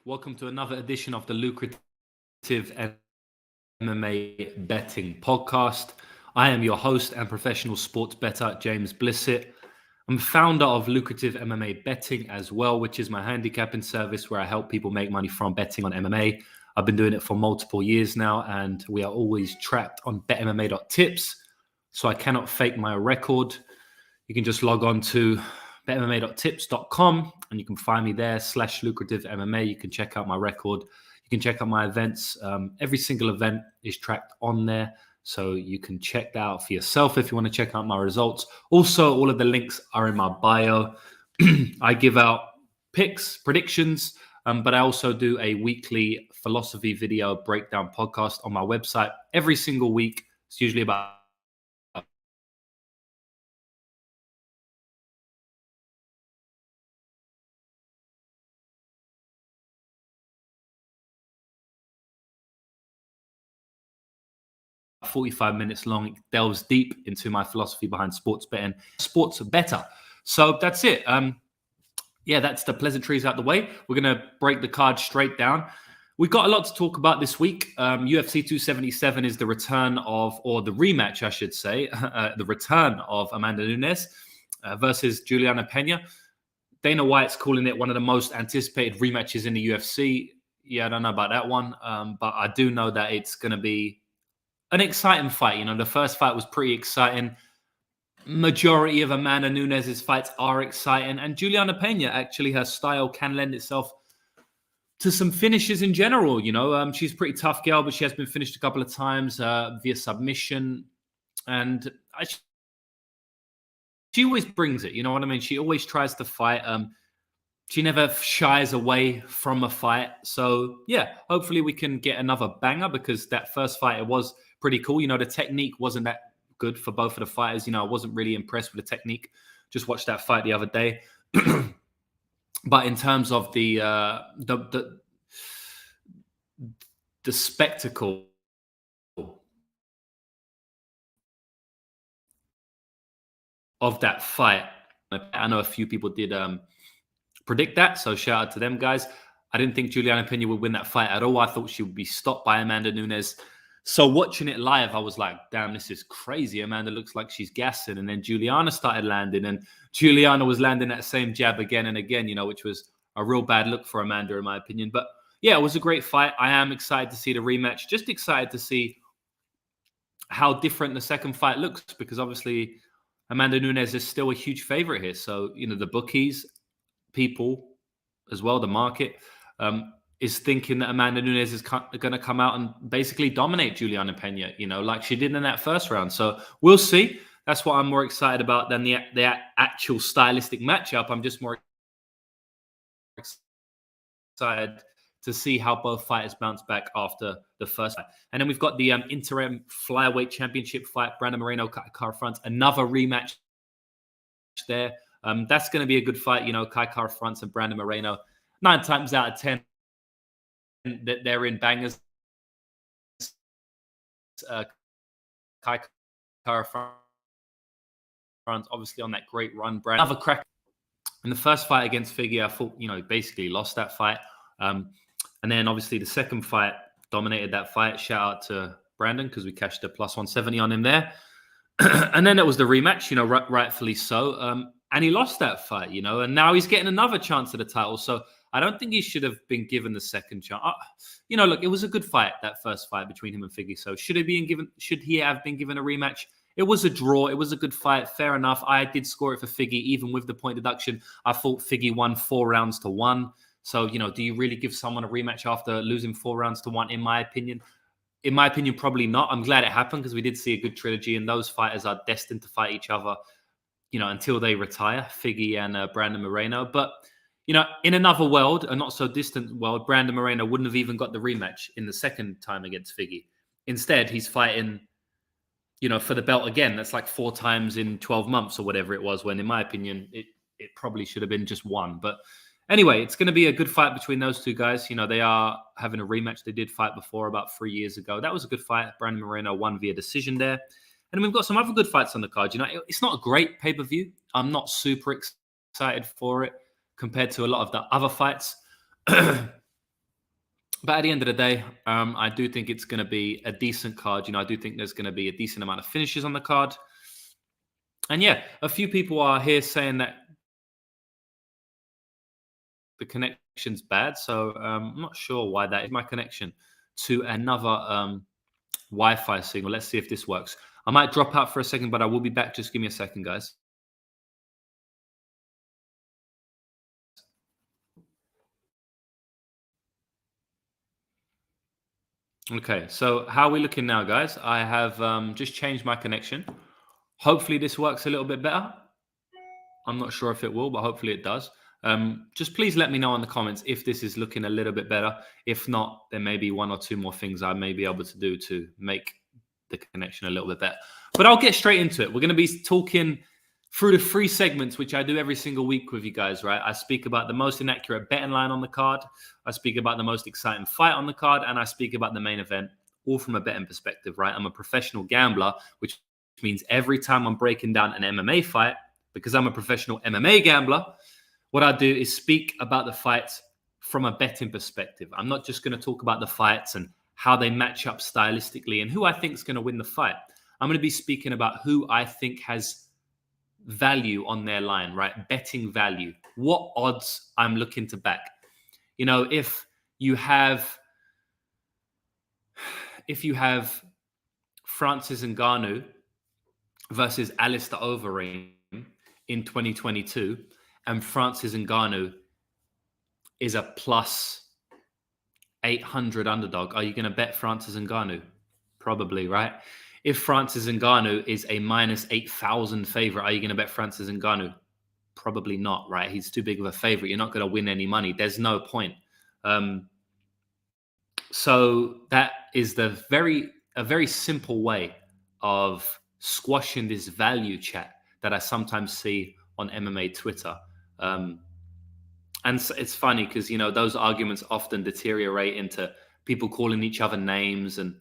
Welcome to another edition of the Lucrative MMA Betting Podcast. I am your host and professional sports bettor, James Blissett. I'm founder of Lucrative MMA Betting as well, which is my handicapping service where I help people make money from betting on MMA. I've been doing it for multiple years now, and we are always tracked on betmma.tips, so I cannot fake my record. You can just log on to betmma.tips.com and you can find me there /lucrative MMA. You can check out my record. You can check out my events. Every single event is tracked on there, so you can check that out for yourself if you want to check out my results. Also, all of the links are in my bio. I give out picks, predictions, but I also do a weekly philosophy video breakdown podcast on my website every single week. It's usually about 45 minutes long. It delves deep into my philosophy behind sports betting. Sports better. So that's it. That's the pleasantries out the way. We're going to break the card straight down. We've got a lot to talk about this week. UFC 277 is the return of, or the rematch, I should say, the return of Amanda Nunes versus Juliana Pena. Dana White's calling it one of the most anticipated rematches in the UFC. Yeah, I don't know about that one, but I do know that it's going to be an exciting fight. You know, the first fight was pretty exciting. Majority of Amanda Nunes' fights are exciting. And Juliana Pena, actually, her style can lend itself to some finishes in general. You know, she's a pretty tough girl, but she has been finished a couple of times via submission. And she always brings it. You know what I mean? She always tries to fight. She never shies away from a fight. So, yeah, hopefully we can get another banger, because that first fight, it was pretty cool. You know, the technique wasn't that good for both of the fighters. You know, I wasn't really impressed with the technique. Just watched that fight the other day. But in terms of the spectacle of that fight, I know a few people did predict that, so shout out to them guys. I didn't think Juliana Pena would win that fight at all. I thought she would be stopped by Amanda Nunes. So watching it live, I was like, damn, this is crazy. Amanda looks like she's gassing. And then Juliana started landing, and Juliana was landing that same jab again and again, you know, which was a real bad look for Amanda, in my opinion. But yeah, it was a great fight. I am excited to see the rematch. Just excited to see how different the second fight looks, because obviously Amanda Nunes is still a huge favorite here. So, you know, the bookies, people as well, the market, is thinking that Amanda Nunes is going to come out and basically dominate Juliana Pena, you know, like she did in that first round. So we'll see. That's what I'm more excited about than the actual stylistic matchup. I'm just more excited to see how both fighters bounce back after the first fight. And then we've got the interim flyweight championship fight, Brandon Moreno, Kai Kara-France, another rematch there. That's going to be a good fight. You know, Kai Kara-France and Brandon Moreno, 9 times out of 10, that they're in bangers. Kai Kara-France, obviously on that great run. Another crack in the first fight against Figgy. I thought, you know, he basically lost that fight. And then obviously the second fight dominated that fight. Shout out to Brandon, because we cashed a +170 on him there. And then it was the rematch, you know, rightfully so. And he lost that fight, you know, and now he's getting another chance at the title. So I don't think he should have been given the second chance. You know, look, it was a good fight, that first fight between him and Figgy. So should he have been given a rematch? It was a draw. It was a good fight. Fair enough. I did score it for Figgy, even with the point deduction. I thought Figgy won 4 rounds to 1. So, you know, do you really give someone a rematch after losing 4 rounds to 1? In my opinion, probably not. I'm glad it happened, because we did see a good trilogy, and those fighters are destined to fight each other, you know, until they retire, Figgy and Brandon Moreno. But, you know, in another world, a not so distant world, Brandon Moreno wouldn't have even got the rematch in the second time against Figgy. Instead, he's fighting, you know, for the belt again. That's like 4 times in 12 months or whatever it was, when in my opinion, it probably should have been just 1. But anyway, it's going to be a good fight between those two guys. You know, they are having a rematch. They did fight before about 3 years ago. That was a good fight. Brandon Moreno won via decision there. And we've got some other good fights on the card. You know, it's not a great pay-per-view. I'm not super excited for it compared to a lot of the other fights. But at the end of the day, I do think it's going to be a decent card. I do think there's going to be a decent amount of finishes on the card. And yeah, a few people are here saying that the connection's bad. So I'm not sure why that is. My connection to another Wi-Fi signal. Let's see if this works. I might drop out for a second, but I will be back. Just give me a second, guys. Okay, so how are we looking now, guys? I have just changed my connection. Hopefully this works a little bit better. I'm not sure if it will, but hopefully it does. Just please let me know in the comments if this is looking a little bit better. If not, there may be one or two more things I may be able to do to make the connection a little bit better. But I'll get straight into it. We're going to be talking through the 3 segments, which I do every single week with you guys, right? I speak about the most inaccurate betting line on the card. I speak about the most exciting fight on the card. And I speak about the main event, all from a betting perspective, right? I'm a professional gambler, which means every time I'm breaking down an MMA fight, because I'm a professional MMA gambler, what I do is speak about the fights from a betting perspective. I'm not just going to talk about the fights and how they match up stylistically and who I think is going to win the fight. I'm going to be speaking about who I think has value on their line, right? Betting value. What odds I'm looking to back. If you have Francis Ngannou versus Alistair Overeem in 2022, and Francis Ngannou is a plus 800 underdog, are you going to bet Francis Ngannou? Probably, right? If Francis Ngannou is a minus 8,000 favorite, are you going to bet Francis Ngannou? Probably not, right? He's too big of a favorite. You're not going to win any money. There's no point. So that is a very simple way of squashing this value chat that I sometimes see on MMA Twitter. And it's funny because, those arguments often deteriorate into people calling each other names and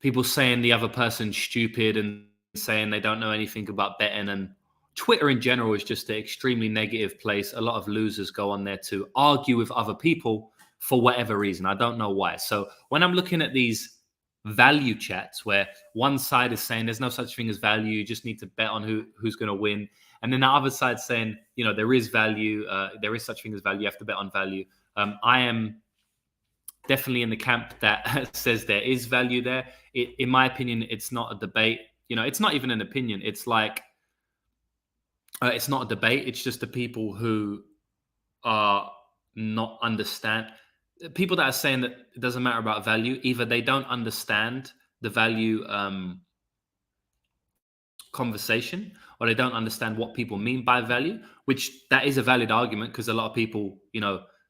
people saying the other person's stupid and saying they don't know anything about betting. And Twitter in general is just an extremely negative place. A lot of losers go on there to argue with other people for whatever reason. I don't know why. So when I'm looking at these value chats where one side is saying there's no such thing as value, you just need to bet on who's going to win. And then the other side saying, there is value, there is such thing as value, you have to bet on value. I am definitely in the camp that says there is value there. In my opinion, it's not a debate. It's not even an opinion. It's like, it's not a debate. It's just the people who are not understand. People that are saying that it doesn't matter about value, either they don't understand the value conversation, or they don't understand what people mean by value, which that is a valid argument because a lot of people,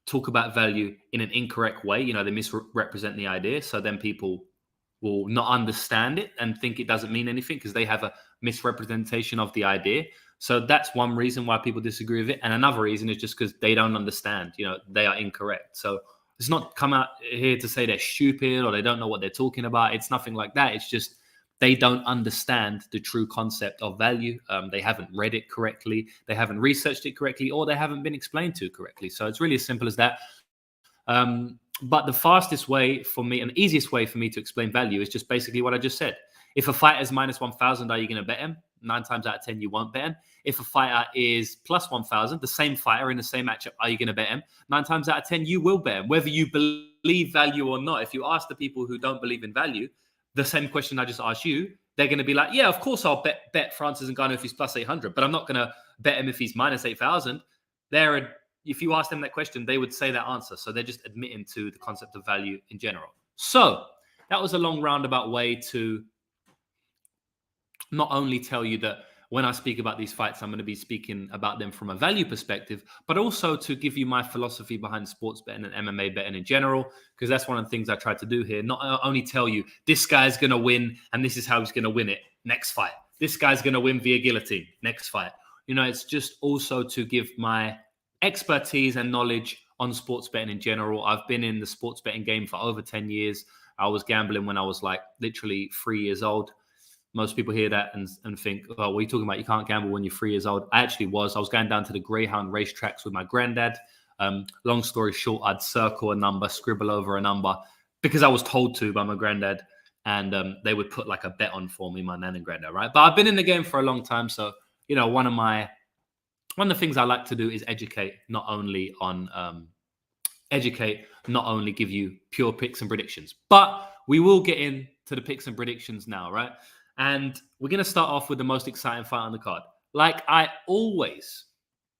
talk about value in an incorrect way. They misrepresent the idea. So then people will not understand it and think it doesn't mean anything because they have a misrepresentation of the idea. So that's one reason why people disagree with it. And another reason is just because they don't understand, they are incorrect. So it's not come out here to say they're stupid or they don't know what they're talking about. It's nothing like that. It's just they don't understand the true concept of value. They haven't read it correctly. They haven't researched it correctly, or they haven't been explained to correctly. So it's really as simple as that. But the fastest way for me and the easiest way for me to explain value is just basically what I just said. If a fighter is minus 1,000, are you going to bet him? 9 times out of 10, you won't bet him. If a fighter is plus 1,000, the same fighter in the same matchup, are you going to bet him? 9 times out of 10, you will bet him, whether you believe value or not. If you ask the people who don't believe in value, the same question I just asked you, they're going to be like, yeah, of course I'll bet Francis Ngannou if he's plus 800, but I'm not going to bet him if he's minus 8,000. If you ask them that question, they would say that answer. So they're just admitting to the concept of value in general. So that was a long roundabout way to not only tell you that when I speak about these fights, I'm going to be speaking about them from a value perspective, but also to give you my philosophy behind sports betting and MMA betting in general, because that's one of the things I try to do here. Not only tell you this guy's going to win and this is how he's going to win it next fight. This guy's going to win via guillotine next fight. It's just also to give my expertise and knowledge on sports betting in general. I've been in the sports betting game for over 10 years. I was gambling when I was like literally 3 years old. Most people hear that and think, oh, what are you talking about? You can't gamble when you're 3 years old. I was going down to the Greyhound racetracks with my granddad. Long story short, I'd circle a number, scribble over a number because I was told to by my granddad. And they would put like a bet on for me, my nan and granddad, right? But I've been in the game for a long time. So, one of the things I like to do is educate, not only give you pure picks and predictions, but we will get into the picks and predictions now, right? And we're going to start off with the most exciting fight on the card. Like I always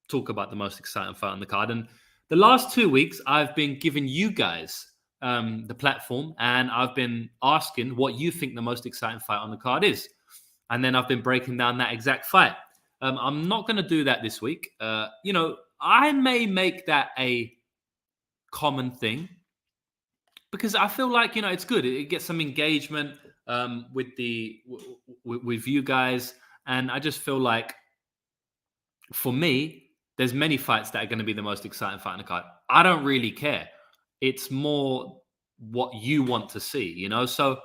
talk about the most exciting fight on the card. And the last 2 weeks, I've been giving you guys the platform, and I've been asking what you think the most exciting fight on the card is. And then I've been breaking down that exact fight. I'm not going to do that this week. I may make that a common thing because I feel like, it's good. It gets some engagement with you guys. And I just feel like for me, there's many fights that are going to be the most exciting fight on the card. I don't really care. It's more what you want to see, So,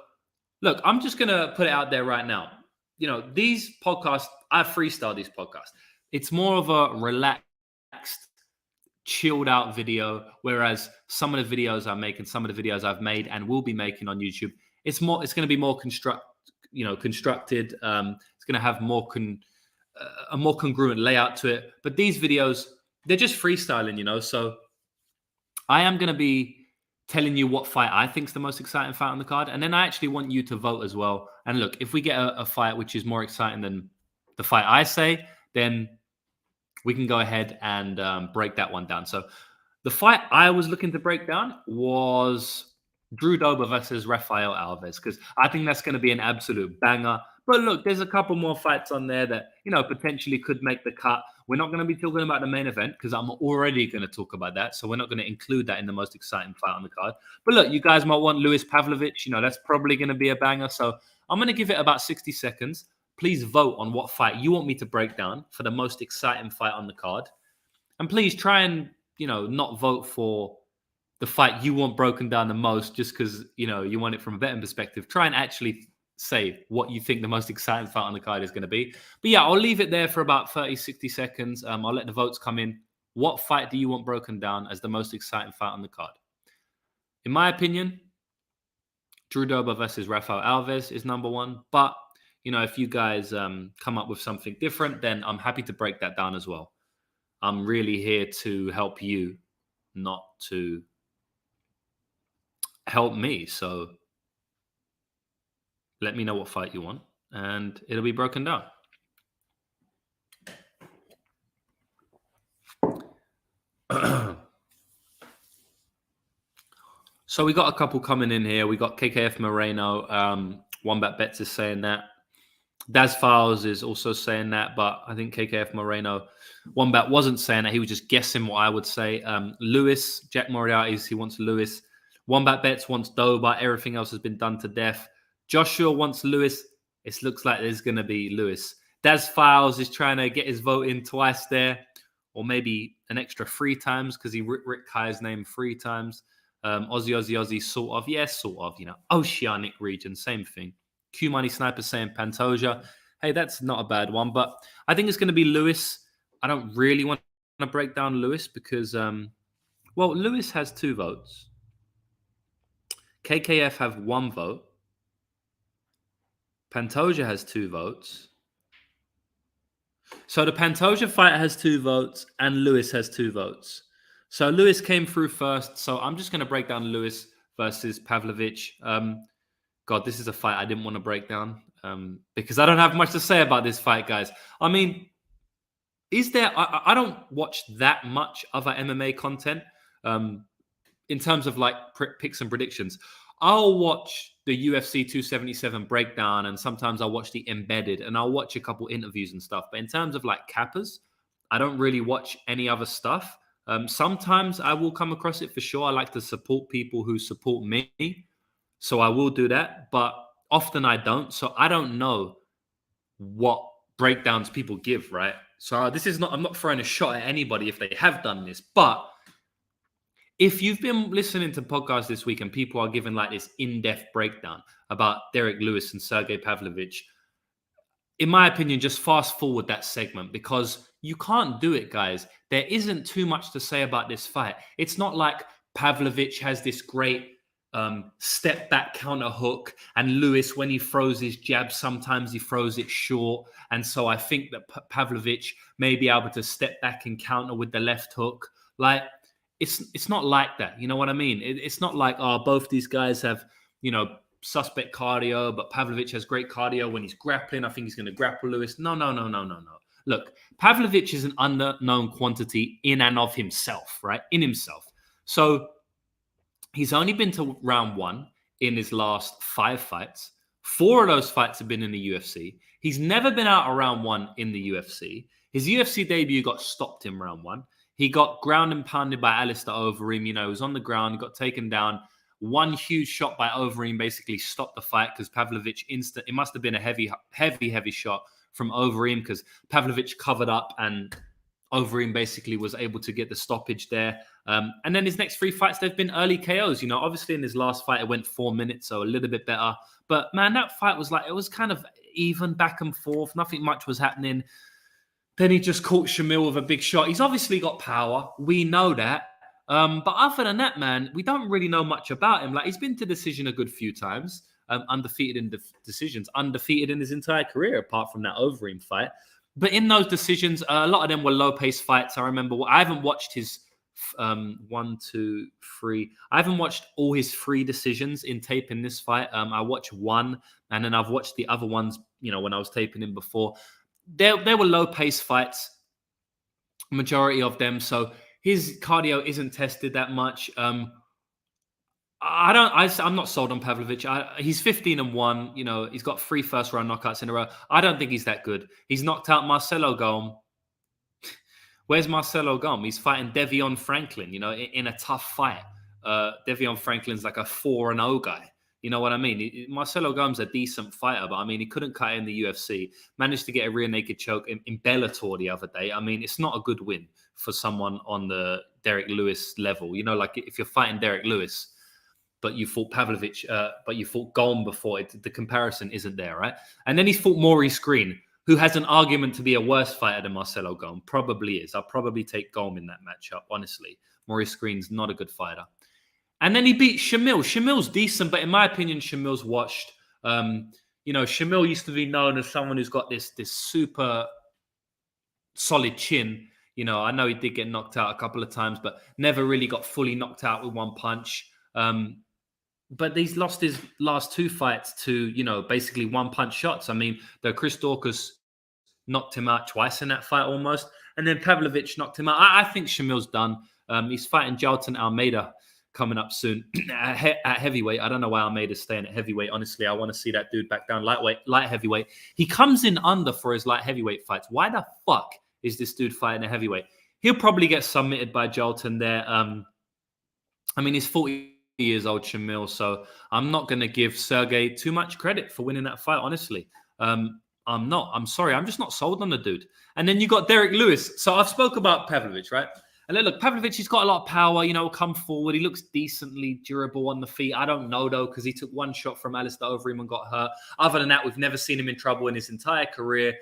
look, I'm just going to put it out there right now. These podcasts, I freestyle these podcasts. It's more of a relaxed, chilled out video, whereas some of the videos I make and some of the videos I've made and will be making on YouTube, it's going to be more constructed. It's going to have a more congruent layout to it. But these videos, they're just freestyling, So I am going to be telling you what fight I think is the most exciting fight on the card. And then I actually want you to vote as well. And look, if we get a fight which is more exciting than the fight I say, then we can go ahead and break that one down. So the fight I was looking to break down was Drew Dober versus Rafael Alves, because I think that's going to be an absolute banger. But look, there's a couple more fights on there that, potentially could make the cut. We're not going to be talking about the main event because I'm already going to talk about that. So we're not going to include that in the most exciting fight on the card. But look, you guys might want Luis Pavlovic. That's probably going to be a banger. So I'm going to give it about 60 seconds. Please vote on what fight you want me to break down for the most exciting fight on the card. And please try and, not vote for the fight you want broken down the most just because, you want it from a betting perspective. Try and actually say what you think the most exciting fight on the card is going to be. But yeah, I'll leave it there for about 30, 60 seconds. I'll let the votes come in. What fight do you want broken down as the most exciting fight on the card? In my opinion, Drew Dober versus Rafael Alves is number one. But, if you guys come up with something different, then I'm happy to break that down as well. I'm really here to help you, not to help me. So let me know what fight you want, and it'll be broken down. So we got a couple coming in here. We got KKF Moreno. Wombat Bets is saying that. Daz Files is also saying that, but I think KKF Moreno, Wombat wasn't saying that. He was just guessing what I would say. Lewis, Jack Moriarty's, he wants Lewis. Wombat Bets wants Dober. Everything else has been done to death. Joshua wants Lewis. It looks like there's going to be Lewis. Daz Files is trying to get his vote in twice there, or maybe an extra 3 times because he Rick Kai's name 3 times. Aussie, sort of. Yes, sort of. Oceanic region, same thing. Q Money Sniper saying Pantoja. Hey, that's not a bad one, but I think it's going to be Lewis. I don't really want to break down Lewis because, Lewis has 2 votes. KKF have 1 vote. Pantoja has 2 votes. So the Pantoja fight has 2 votes and Lewis has 2 votes. So Lewis came through first. So I'm just going to break down Lewis versus Pavlovic. God, this is a fight I didn't want to break down because I don't have much to say about this fight, guys. I mean, I don't watch that much other MMA content in terms of like picks and predictions. I'll watch the UFC 277 breakdown and sometimes I'll watch the embedded and I'll watch a couple interviews and stuff. But in terms of like cappers, I don't really watch any other stuff. Sometimes I will come across it for sure. I like to support people who support me. So I will do that, but often I don't. So I don't know what breakdowns people give, right? So I'm not throwing a shot at anybody if they have done this, but if you've been listening to podcasts this week and people are giving like this in-depth breakdown about Derek Lewis and Sergey Pavlovic, in my opinion, just fast forward that segment because You can't do it, guys. There isn't too much to say about this fight. It's not like Pavlovic has this great step back counter hook, and Lewis, when he throws his jab, sometimes he throws it short. And so I think that Pavlovic may be able to step back and counter with the left hook. Like, it's not like that. You know what I mean? It's not like, oh, both these guys have, suspect cardio, but Pavlovic has great cardio when he's grappling. I think he's going to grapple Lewis. No. Look, Pavlovic is an unknown quantity in and of himself, right? In himself. So he's only been to round 1 in his last 5 fights. 4 of those fights have been in the UFC. He's never been out of round 1 in the UFC. His UFC debut got stopped in round 1. He got ground and pounded by Alistair Overeem. He was on the ground, got taken down. One huge shot by Overeem basically stopped the fight because Pavlovic it must have been a heavy shot from Overeem because Pavlovic covered up and Overeem basically was able to get the stoppage there. And then his next 3 fights, they've been early KOs. Obviously in his last fight, it went 4 minutes, so a little bit better. But man, that fight was it was kind of even back and forth. Nothing much was happening. Then he just caught Shamil with a big shot. He's obviously got power. We know that. But other than that, man, we don't really know much about him. He's been to decision a good few times, undefeated in decisions, undefeated in his entire career, apart from that Overeem fight. But in those decisions, a lot of them were low-paced fights. I remember, I haven't watched his 1, 2, 3. I haven't watched all his 3 decisions in taping this fight. I watched 1, and then I've watched the other ones, when I was taping him before. There were low-paced fights, majority of them. So his cardio isn't tested that much. I'm not sold on Pavlovic. He's 15-1. He's got 3 first-round knockouts in a row. I don't think he's that good. He's knocked out Marcelo Golm. Where's Marcelo Golm? He's fighting Devion Franklin, in a tough fight. Devion Franklin's like a 4-0 guy. You know what I mean? Marcelo Golm's a decent fighter, but he couldn't cut it in the UFC. Managed to get a rear naked choke in Bellator the other day. It's not a good win for someone on the Derek Lewis level. If you're fighting Derek Lewis, but you fought Pavlovic, but you fought Golm before, the comparison isn't there, right? And then he's fought Maurice Green, who has an argument to be a worse fighter than Marcelo Golm. Probably is. I'll probably take Golm in that matchup, honestly. Maurice Green's not a good fighter. And then he beat Shamil. Shamil's decent, but in my opinion, Shamil's washed. Shamil used to be known as someone who's got this super solid chin. I know he did get knocked out a couple of times, but never really got fully knocked out with one punch. But he's lost his last 2 fights to, basically one-punch shots. The Chris Daukaus knocked him out twice in that fight almost. And then Pavlovic knocked him out. I think Shamil's done. He's fighting Jailton Almeida coming up soon at heavyweight. I don't know why Almeida's staying at heavyweight. Honestly, I want to see that dude back down light heavyweight. He comes in under for his light heavyweight fights. Why the fuck is this dude fighting a heavyweight? He'll probably get submitted by Jailton there. He's 40 years old, Shamil, so I'm not going to give Sergey too much credit for winning that fight, honestly. I'm not. I'm sorry. I'm just not sold on the dude. And then you got Derek Lewis. So I've spoke about Pavlovic, right? And look, Pavlovic, he's got a lot of power, come forward. He looks decently durable on the feet. I don't know, though, because he took 1 shot from Alistair Overeem and got hurt. Other than that, we've never seen him in trouble in his entire career.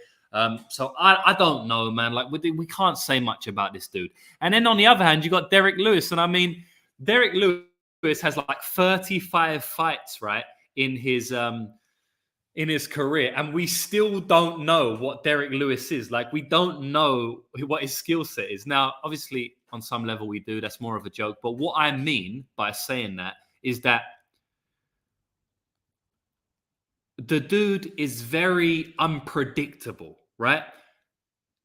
So I don't know, man. We can't say much about this dude. And then on the other hand, you got Derek Lewis. And Derek Lewis has 35 fights, right, in his career, and we still don't know what Derek Lewis is. We don't know what his skill set is. Now, obviously, on some level we do. That's more of a joke. But what I mean by saying that is that the dude is very unpredictable, right?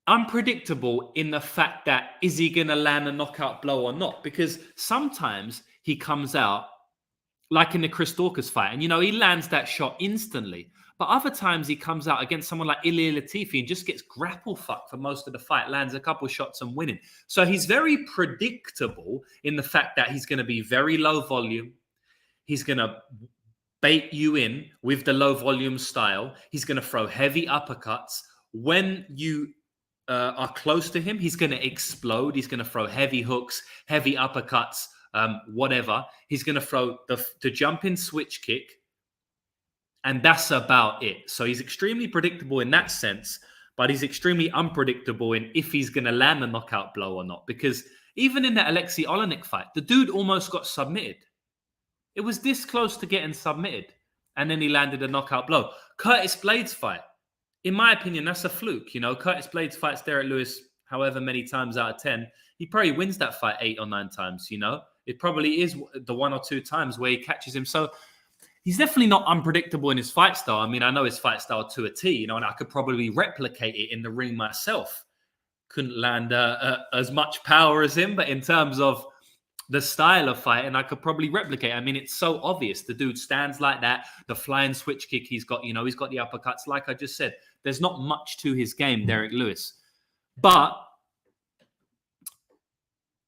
Unpredictable in the fact that, is he going to land a knockout blow or not? Because sometimes he comes out, like in the Chris Daukaus fight, and, he lands that shot instantly. But other times he comes out against someone like Ilir Latifi and just gets grapple fucked for most of the fight, lands a couple shots and winning. So he's very predictable in the fact that he's going to be very low volume. He's going to bait you in with the low volume style. He's going to throw heavy uppercuts. When you are close to him, he's going to explode. He's going to throw heavy hooks, heavy uppercuts, whatever. He's going to throw the jumping switch kick. And that's about it. So he's extremely predictable in that sense. but he's extremely unpredictable in if he's going to land a knockout blow or not. Because even in that Alexei Olenek fight, the dude almost got submitted. It was this close to getting submitted, and then he landed a knockout blow. Curtis Blades' fight, in my opinion, that's a fluke. Curtis Blades fights Derek Lewis however many times out of 10. He probably wins that fight 8 or 9 times, It probably is the 1 or 2 times where he catches him. So he's definitely not unpredictable in his fight style. I mean, I know his fight style to a T, and I could probably replicate it in the ring myself. Couldn't land as much power as him, but in terms of the style of fighting, I could probably replicate. I mean, it's so obvious. The dude stands like that. The flying switch kick he's got, he's got the uppercuts. Like I just said, there's not much to his game, Derek Lewis. But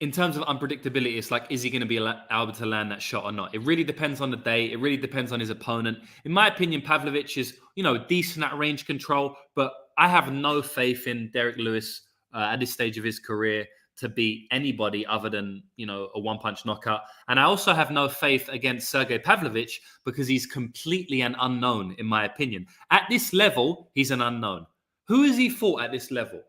in terms of unpredictability, it's like, is he going to be able to land that shot or not? It really depends on the day. It really depends on his opponent. In my opinion, Pavlovic is, decent at range control, but I have no faith in Derek Lewis at this stage of his career to beat anybody other than, a one-punch knockout. And I also have no faith against Sergey Pavlovic because he's completely an unknown, in my opinion. At this level, he's an unknown. Who has he fought at this level?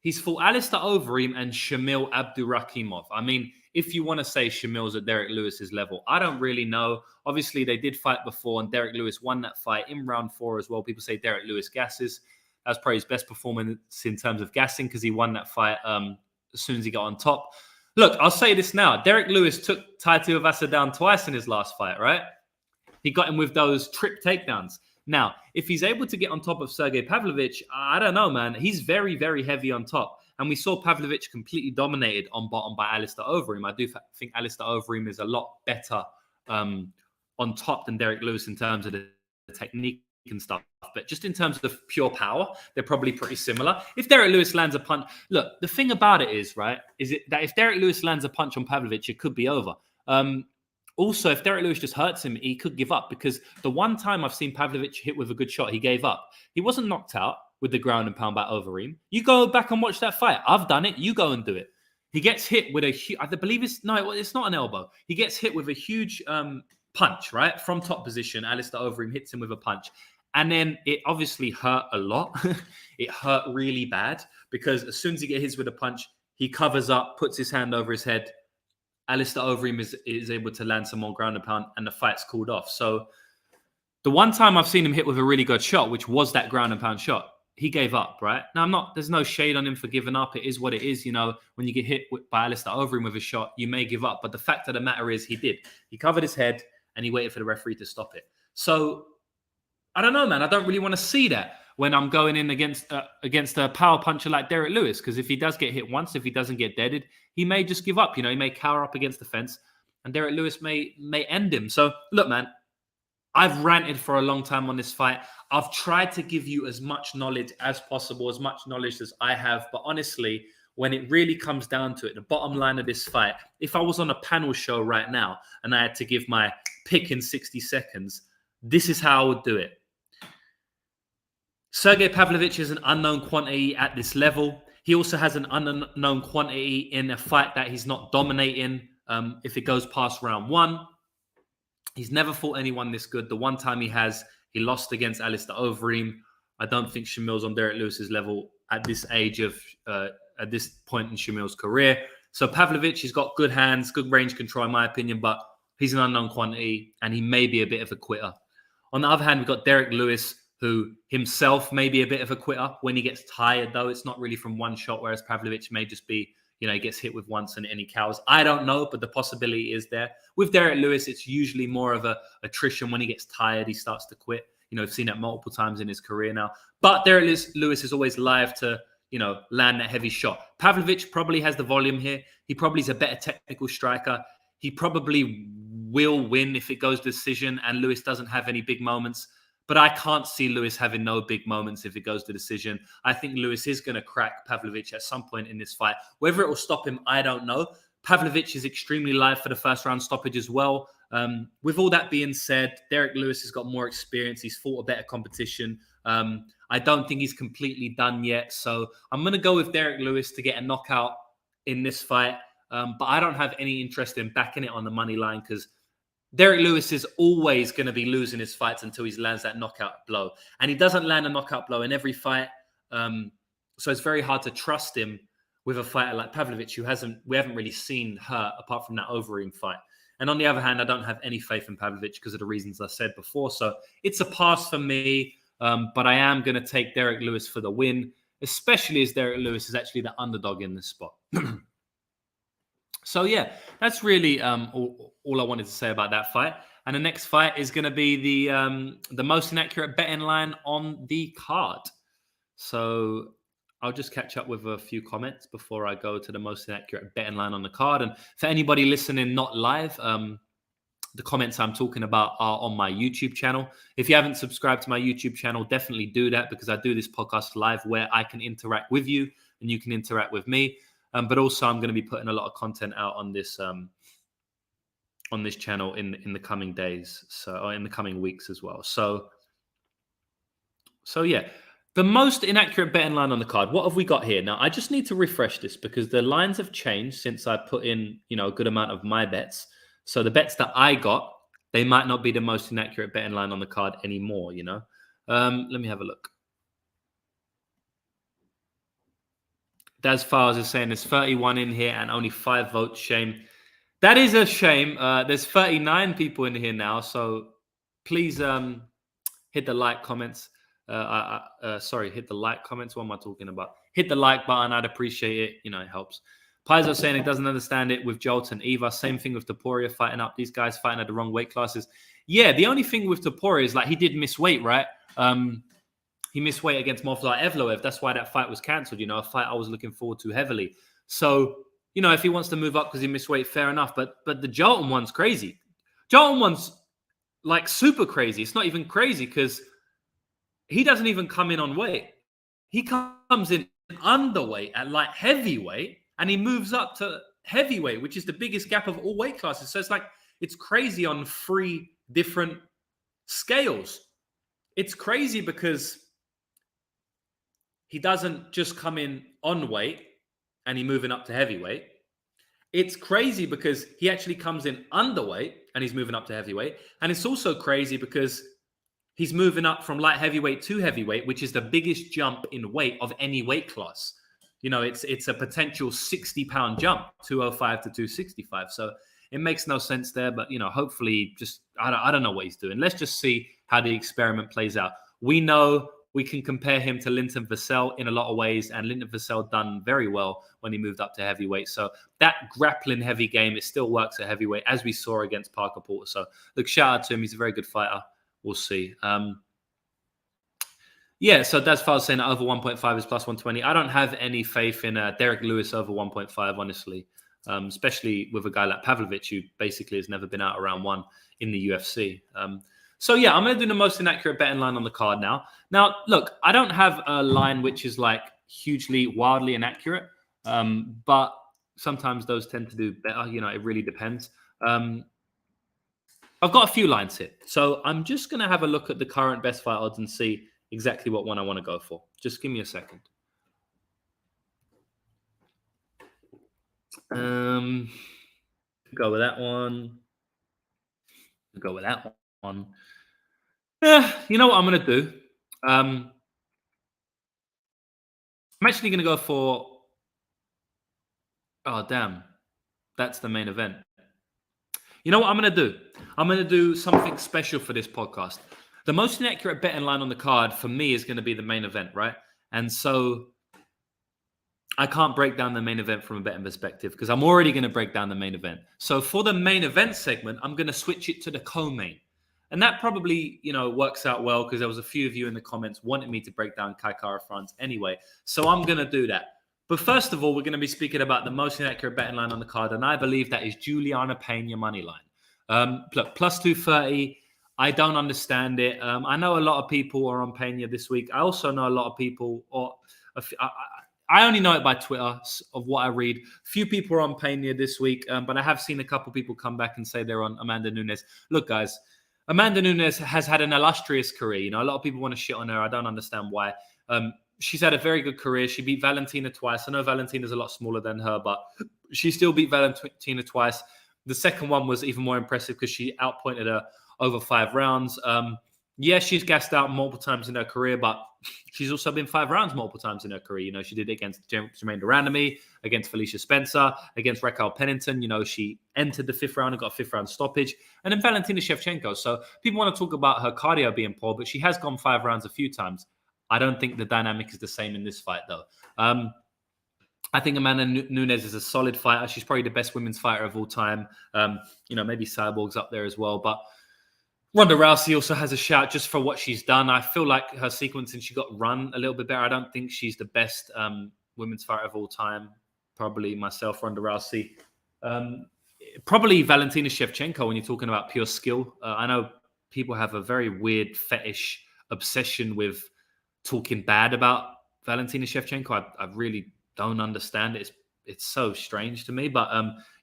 He's fought Alistair Overeem and Shamil Abdurakhimov. I mean, if you want to say Shamil's at Derek Lewis's level, I don't really know. Obviously, they did fight before, and Derek Lewis won that fight in round 4 as well. People say Derek Lewis gasses. That's probably his best performance in terms of gassing because he won that fight as soon as he got on top. Look, I'll say this now. Derek Lewis took Tai Tuivasa down twice in his last fight, right? He got him with those trip takedowns. Now, if he's able to get on top of Sergey Pavlovic, I don't know, man. He's very, very heavy on top. And we saw Pavlovic completely dominated on bottom by Alistair Overeem. I do think Alistair Overeem is a lot better on top than Derek Lewis in terms of the technique and stuff. But just in terms of pure power, they're probably pretty similar. If Derek Lewis lands a punch... Look, the thing about it is, right, is it that if Derek Lewis lands a punch on Pavlovic, it could be over. Also, if Derek Lewis just hurts him, he could give up because the one time I've seen Pavlovic hit with a good shot, he gave up. He wasn't knocked out with the ground and pound by Overeem. You go back and watch that fight. I've done it. You go and do it. He gets hit with I believe it's not an elbow. He gets hit with a huge punch, right? From top position, Alistair Overeem hits him with a punch. And then it obviously hurt a lot. It hurt really bad because as soon as he gets hit with a punch, he covers up, puts his hand over his head. Alistair Overeem is able to land some more ground and pound, and the fight's called off. So the one time I've seen him hit with a really good shot, which was that ground and pound shot, he gave up, right? Now, there's no shade on him for giving up. It is what it is. When you get hit by Alistair Overeem with a shot, you may give up. But the fact of the matter is he did. He covered his head and he waited for the referee to stop it. So I don't know, man. I don't really want to see that when I'm going in against a power puncher like Derek Lewis, because if he does get hit once, if he doesn't get deaded, he may just give up. He may cower up against the fence, and Derek Lewis may end him. So look, man, I've ranted for a long time on this fight. I've tried to give you as much knowledge as possible, as much knowledge as I have. But honestly, when it really comes down to it, the bottom line of this fight, if I was on a panel show right now and I had to give my pick in 60 seconds, this is how I would do it. Sergey Pavlovic is an unknown quantity at this level. He also has an unknown quantity in a fight that he's not dominating. If it goes past round 1, he's never fought anyone this good. The one time he lost against Alistair Overeem. I don't think Shamil's on Derek Lewis's level at this age at this point in Shamil's career. So Pavlovic, he's got good hands, good range control, in my opinion, but he's an unknown quantity and he may be a bit of a quitter. On the other hand, we've got Derek Lewis, who himself may be a bit of a quitter when he gets tired, though. It's not really from one shot, whereas Pavlovic may just be, he gets hit with once and he cowers. I don't know, but the possibility is there. With Derek Lewis, it's usually more of a attrition. When he gets tired, he starts to quit. I've seen that multiple times in his career now. But Derek Lewis is always live to, land that heavy shot. Pavlovic probably has the volume here. He probably is a better technical striker. He probably will win if it goes to decision and Lewis doesn't have any big moments. But I can't see Lewis having no big moments if it goes to decision. I think Lewis is going to crack Pavlovic at some point in this fight. Whether it will stop him, I don't know. Pavlovic is extremely live for the first round stoppage as well. With all that being said, Derek Lewis has got more experience. He's fought a better competition. I don't think he's completely done yet. So I'm going to go with Derek Lewis to get a knockout in this fight. But I don't have any interest in backing it on the money line because Derek Lewis is always going to be losing his fights until he lands that knockout blow. And he doesn't land a knockout blow in every fight. So it's very hard to trust him with a fighter like Pavlovic, we haven't really seen her apart from that Overeem fight. And on the other hand, I don't have any faith in Pavlovic because of the reasons I said before. So it's a pass for me, but I am going to take Derek Lewis for the win, especially as Derek Lewis is actually the underdog in this spot. So yeah, that's really all I wanted to say about that fight. And the next fight is going to be the most inaccurate betting line on the card. So I'll just catch up with a few comments before I go to the most inaccurate betting line on the card. And for anybody listening not live, the comments I'm talking about are on my YouTube channel. If you haven't subscribed to my YouTube channel, definitely do that because I do this podcast live where I can interact with you and you can interact with me. But also I'm going to be putting a lot of content out on this channel in the coming days, or in the coming weeks as well. So yeah. The most inaccurate betting line on the card. What have we got here? Now, I just need to refresh this because the lines have changed since I put in, a good amount of my bets. So the bets that I got, they might not be the most inaccurate betting line on the card anymore, Let me have a look. Daz Files is saying there's 31 in here and only 5 votes. Shame. That is a shame. There's 39 people in here now. So please hit the like, comments. Hit the like, comments. What am I talking about? Hit the like button. I'd appreciate it. It helps. Paizo saying it doesn't understand it with Jolt and Eva. Same thing with Topuria fighting up. These guys fighting at the wrong weight classes. Yeah, the only thing with Topuria is he did miss weight, right? He missed weight against Movsar Evloev. That's why that fight was cancelled. A fight I was looking forward to heavily. So, if he wants to move up because he missed weight, fair enough. But the Jolton one's crazy. Jolton one's super crazy. It's not even crazy because he doesn't even come in on weight. He comes in underweight at light heavyweight, and he moves up to heavyweight, which is the biggest gap of all weight classes. So it's crazy on 3 different scales. It's crazy because he doesn't just come in on weight and he's moving up to heavyweight. It's crazy because he actually comes in underweight and he's moving up to heavyweight. And it's also crazy because he's moving up from light heavyweight to heavyweight, which is the biggest jump in weight of any weight class. It's a potential 60-pound jump, 205 to 265. So it makes no sense there. But, hopefully I don't know what he's doing. Let's just see how the experiment plays out. We know we can compare him to Linton Vassell in a lot of ways. And Linton Vassell done very well when he moved up to heavyweight. So that grappling heavy game, it still works at heavyweight, as we saw against Parker Porter. So look, shout out to him. He's a very good fighter. We'll see. So that's far saying that over 1.5 is plus 120. I don't have any faith in Derek Lewis over 1.5, honestly, especially with a guy like Pavlovic, who basically has never been out around 1 in the UFC. I'm going to do the most inaccurate betting line on the card now. Now, look, I don't have a line which is hugely, wildly inaccurate, but sometimes those tend to do better. It really depends. I've got a few lines here. So I'm just going to have a look at the current best fight odds and see exactly what one I want to go for. Just give me a second. Go with that one. Go with that one. You know what I'm going to do? I'm actually going to go for... Oh, damn. That's the main event. You know what I'm going to do? I'm going to do something special for this podcast. The most inaccurate betting line on the card for me is going to be the main event, right? And so I can't break down the main event from a betting perspective because I'm already going to break down the main event. So for the main event segment, I'm going to switch it to the co-main. And that probably, works out well because there was a few of you in the comments wanting me to break down Kai Kara France anyway. So I'm going to do that. But first of all, we're going to be speaking about the most inaccurate betting line on the card. And I believe that is Juliana Pena money line. Look, plus 230. I don't understand it. I know a lot of people are on Pena this week. I also know a lot of people, I only know it by Twitter of what I read. Few people are on Pena this week, but I have seen a couple people come back and say they're on Amanda Nunes. Look, guys, Amanda Nunes has had an illustrious career. A lot of people want to shit on her. I don't understand why. She's had a very good career. She beat Valentina twice. I know Valentina's a lot smaller than her, but she still beat Valentina twice. The second one was even more impressive because she outpointed her over 5 rounds. Yeah, she's gassed out multiple times in her career, but she's also been 5 rounds multiple times in her career. You know, she did it against Jermaine Durandamy, against Felicia Spencer, against Raquel Pennington. You know, she entered the 5th round and got a 5th round stoppage. And then Valentina Shevchenko. So people want to talk about her cardio being poor, but she has gone 5 rounds a few times. I don't think the dynamic is the same in this fight, though. I think Amanda Nunes is a solid fighter. She's probably the best women's fighter of all time. You know, maybe Cyborg's up there as well, but Ronda Rousey also has a shout just for what she's done. I feel like her sequencing, she got run a little bit better. I don't think she's the best women's fighter of all time. Probably myself, Ronda Rousey. Probably Valentina Shevchenko when you're talking about pure skill. I know people have a very weird fetish obsession with talking bad about Valentina Shevchenko. I really don't understand it. It's so strange to me. But,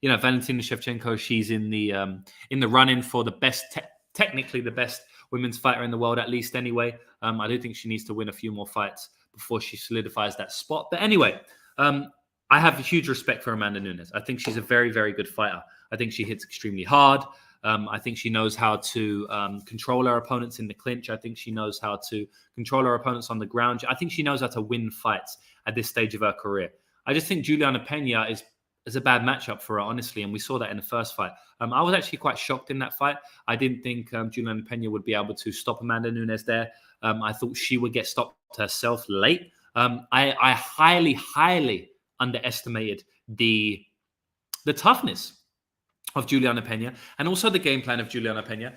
you know, Valentina Shevchenko, she's in the run-in for the best technically the best women's fighter in the world, at least anyway. I do think she needs to win a few more fights before she solidifies that spot. But anyway, I have a huge respect for Amanda Nunes. I think she's a very, very good fighter. I think she hits extremely hard. I think she knows how to control her opponents in the clinch. I think she knows how to control her opponents on the ground. I think she knows how to win fights at this stage of her career. I just think Juliana Pena is a bad matchup for her, honestly, and we saw that in the first fight. I was actually quite shocked in that fight. I didn't think Juliana Pena would be able to stop Amanda Nunes there. I thought she would get stopped herself late. I highly, highly underestimated the toughness of Juliana Pena, and also the game plan of Juliana Pena,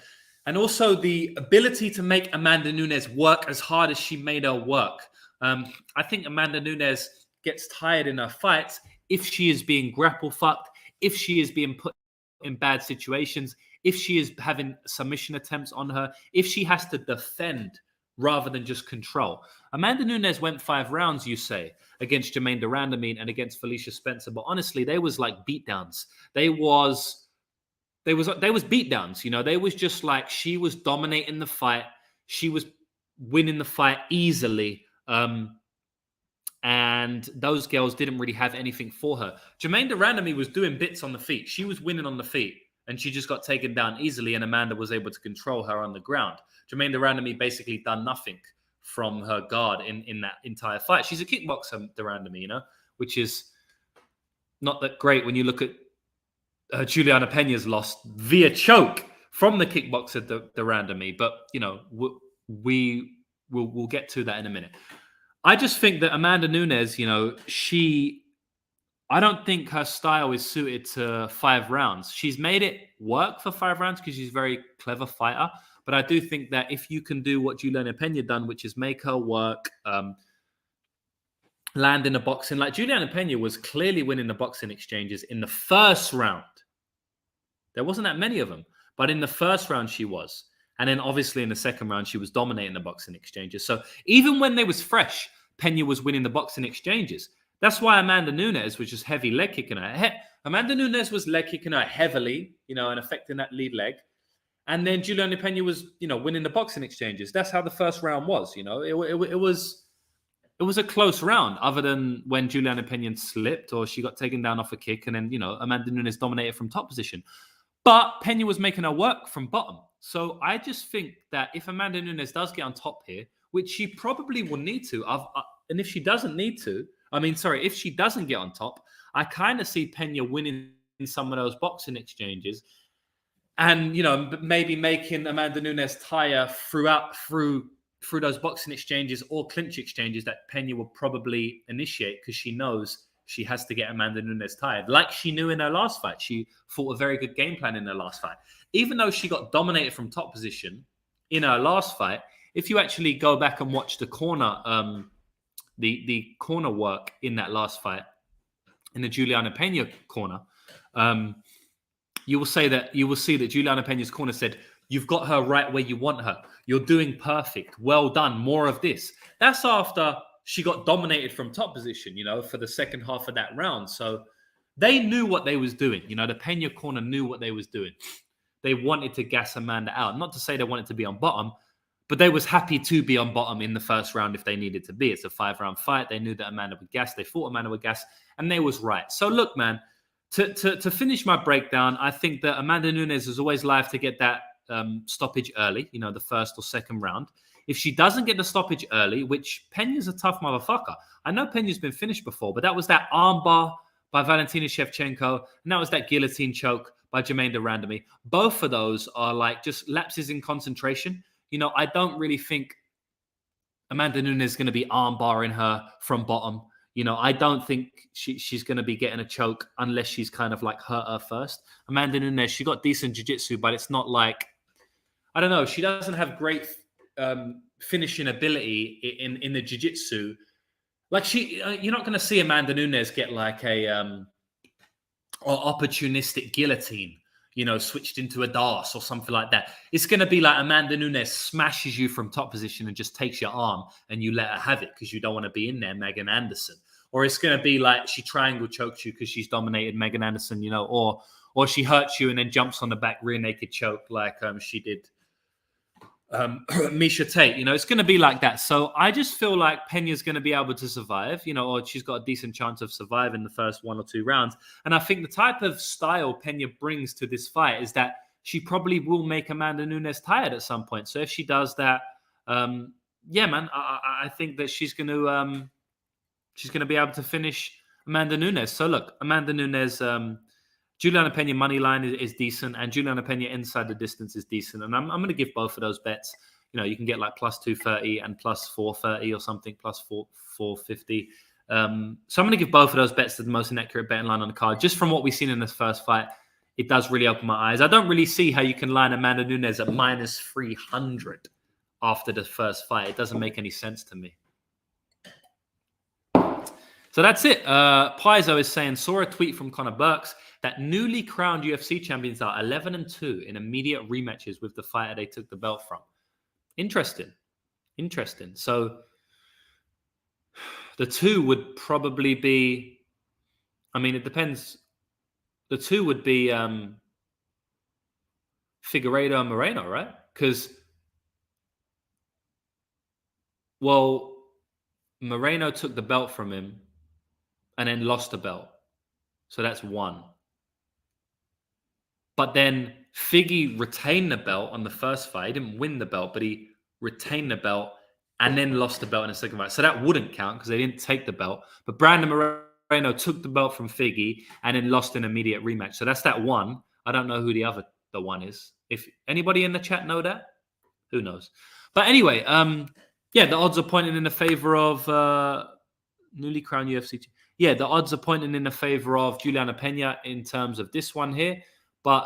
and also the ability to make Amanda Nunes work as hard as she made her work. I think Amanda Nunes gets tired in her fights if she is being grapple fucked, if she is being put in bad situations, if she is having submission attempts on her, if she has to defend rather than just control. Amanda Nunes went 5 rounds, you say, against Jermaine Durandamy and against Felicia Spencer, but honestly, they was like beatdowns. They was beatdowns, you know. They was just like she was dominating the fight. She was winning the fight easily. And those girls didn't really have anything for her. Jermaine Durandamy was doing bits on the feet. She was winning on the feet, and she just got taken down easily, and Amanda was able to control her on the ground. Jermaine Durandamy basically done nothing from her guard in that entire fight. She's a kickboxer, Durandamy, you know, which is not that great when you look at Juliana Pena's loss via choke from the kickboxer, Durandamy. But, you know, we'll get to that in a minute. I just think that Amanda Nunes, you know, I don't think her style is suited to 5 rounds. She's made it work for 5 rounds because she's a very clever fighter. But I do think that if you can do what Juliana Pena done, which is make her work, land in the boxing, like Juliana Pena was clearly winning the boxing exchanges in the first round. There wasn't that many of them, but in the first round she was. And then obviously in the second round, she was dominating the boxing exchanges. So even when they was fresh, Pena was winning the boxing exchanges. That's why Amanda Nunes was just heavy leg kicking her. Amanda Nunes was leg kicking her heavily, you know, and affecting that lead leg. And then Juliana Pena was, you know, winning the boxing exchanges. That's how the first round was, you know. It was a close round, other than when Juliana Pena slipped or she got taken down off a kick, and then, you know, Amanda Nunes dominated from top position. But Pena was making her work from bottom. So I just think that if Amanda Nunes does get on top here, which she probably will need to, and if she doesn't if she doesn't get on top, I kind of see Pena winning some of those boxing exchanges, and, you know, maybe making Amanda Nunes tire through those boxing exchanges or clinch exchanges that Pena will probably initiate, because she knows she has to get Amanda Nunes tired. Like she knew in her last fight. She fought a very good game plan in her last fight. Even though she got dominated from top position in her last fight, if you actually go back and watch the corner, the corner work in that last fight, in the Juliana Pena corner, you will see that Juliana Pena's corner said, "You've got her right where you want her. You're doing perfect. Well done. More of this." That's after she got dominated from top position, you know, for the second half of that round. So they knew what they was doing. You know, the Pena corner knew what they was doing. They wanted to gas Amanda out. Not to say they wanted to be on bottom, but they was happy to be on bottom in the first round if they needed to be. It's a 5-round fight. They knew that Amanda would gas. They thought Amanda would gas, and they was right. So look, man, to finish my breakdown, I think that Amanda Nunes is always live to get that stoppage early, the first or second round. If she doesn't get the stoppage early, which Pena's a tough motherfucker. I know Pena's been finished before, but that was that armbar by Valentina Shevchenko, and that was that guillotine choke by Jermaine de Randamie. Both of those are like just lapses in concentration. I don't really think Amanda Nunes is going to be armbarring her from bottom. I don't think she's going to be getting a choke unless she's kind of like hurt her first. Amanda Nunes, she got decent jiu-jitsu, but it's not like, I don't know, she doesn't have great finishing ability in the jiu-jitsu. Like you're not going to see Amanda Nunes get like a opportunistic guillotine, switched into a DAS or something like that. It's going to be like Amanda Nunes smashes you from top position and just takes your arm and you let her have it because you don't want to be in there, Megan Anderson. Or it's going to be like she triangle chokes you because she's dominated Megan Anderson, or she hurts you and then jumps on the back rear naked choke like she did Misha Tate. It's going to be like that. So I just feel like Pena's going to be able to survive, or she's got a decent chance of surviving the first 1 or 2 rounds. And I think the type of style Pena brings to this fight is that she probably will make Amanda Nunes tired at some point. So if she does that, yeah, man, I think that she's going to be able to finish Amanda Nunes. So look, Amanda Nunes, Juliana Pena money line is decent, and Juliana Pena inside the distance is decent. And I'm going to give both of those bets. You can get like plus 230 and plus 430 or something, plus 450. So I'm going to give both of those bets to the most inaccurate betting line on the card. Just from what we've seen in this first fight, it does really open my eyes. I don't really see how you can line Amanda Nunes at minus 300 after the first fight. It doesn't make any sense to me. So that's it. Paizo is saying, saw a tweet from Conor Burks that newly crowned UFC champions are 11-2 in immediate rematches with the fighter they took the belt from. Interesting. So the 2 would probably be, it depends. The 2 would be Figueiredo and Moreno, right? Because, Moreno took the belt from him and then lost the belt. So that's 1. But then Figgy retained the belt on the first fight. He didn't win the belt, but he retained the belt and then lost the belt in the second fight. So that wouldn't count because they didn't take the belt. But Brandon Moreno took the belt from Figgy and then lost an immediate rematch. So that's that 1. I don't know who the 1 is. If anybody in the chat know that, who knows? But anyway, the odds are pointing in the favor of newly crowned UFC. Yeah, the odds are pointing in the favor of Juliana Pena in terms of this one here. But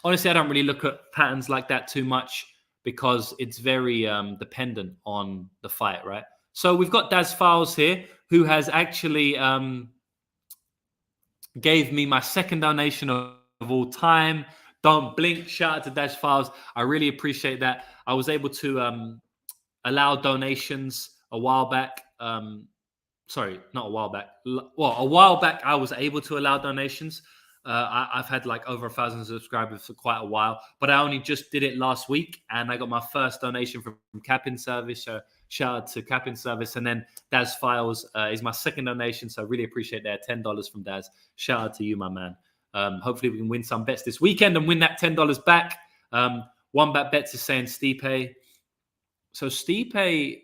honestly, I don't really look at patterns like that too much because it's very dependent on the fight, right? So we've got Daz Files here, who has actually gave me my second donation of all time. Don't blink. Shout out to Daz Files. I really appreciate that. I was able to allow donations a while back. Sorry, not a while back. Well, a while back, I was able to allow donations. I've had like over 1,000 subscribers for quite a while, but I only just did it last week, and I got my first donation from Capping Service. Shout out to Capping Service, and then Daz Files is my second donation, so I really appreciate that. $10 from Daz. Shout out to you, my man. Hopefully, we can win some bets this weekend and win that $10 back. One Bets is saying Stipe. So Stipe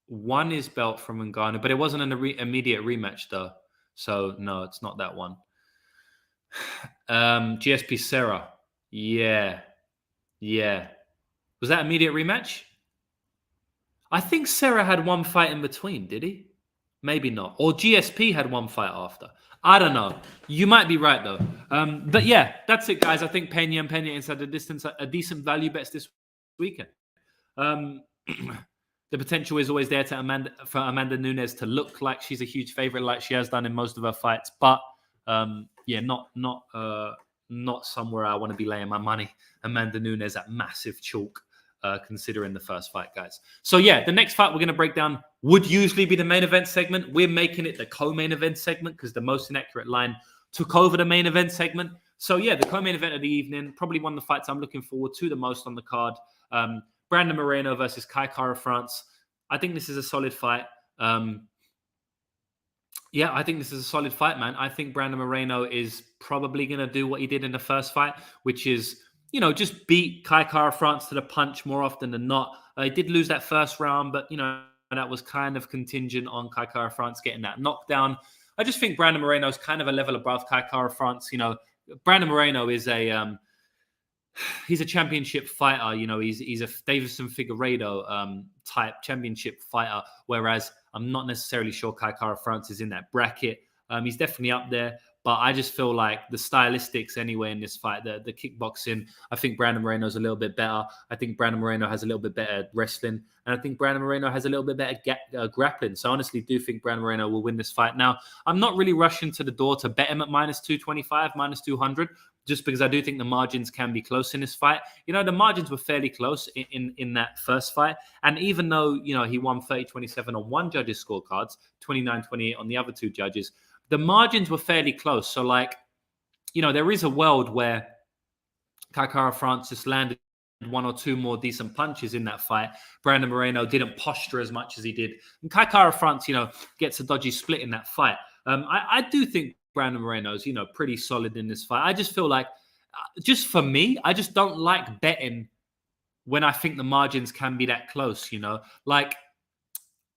won his belt from Ngannou, but it wasn't an immediate rematch, though. So no, it's not that one. GSP Serra. Yeah. Was that immediate rematch? I think Serra had one fight in between, did he? Maybe not. Or GSP had one fight after. I don't know. You might be right, though. But yeah, that's it, guys. I think Pena and Pena inside the distance are decent value bets this weekend. The potential is always there for Amanda Nunes to look like she's a huge favorite, like she has done in most of her fights. But not somewhere I want to be laying my money. Amanda Nunes at massive chalk, considering the first fight, guys. So yeah, the next fight we're going to break down would usually be the main event segment. We're making it the co-main event segment because the most inaccurate line took over the main event segment. So yeah, the co-main event of the evening, probably one of the fights I'm looking forward to the most on the card. Brandon Moreno versus Kai Kara France. I think this is a solid fight. Yeah, I think this is a solid fight, man. I think Brandon Moreno is probably going to do what he did in the first fight, which is just beat Kai Kara France to the punch more often than not. He did lose that first round, but, that was kind of contingent on Kai Kara France getting that knockdown. I just think Brandon Moreno is kind of a level above Kai Kara France. Brandon Moreno is he's a championship fighter. He's a Davison Figueiredo type championship fighter, whereas I'm not necessarily sure Kai Kara France is in that bracket. He's definitely up there. But I just feel like the stylistics anyway in this fight, the kickboxing, I think Brandon Moreno's a little bit better. I think Brandon Moreno has a little bit better wrestling. And I think Brandon Moreno has a little bit better grappling. So I honestly do think Brandon Moreno will win this fight. Now, I'm not really rushing to the door to bet him at -225, -200, just because I do think the margins can be close in this fight. The margins were fairly close in that first fight. And even though, he won 30-27 on one judge's scorecards, 29-28 on the other two judges, the margins were fairly close. So, there is a world where Kai Kara France just landed one or two more decent punches in that fight. Brandon Moreno didn't posture as much as he did. And Kai Kara France, gets a dodgy split in that fight. I do think Brandon Moreno's, pretty solid in this fight. I just feel like, just for me, I just don't like betting when I think the margins can be that close,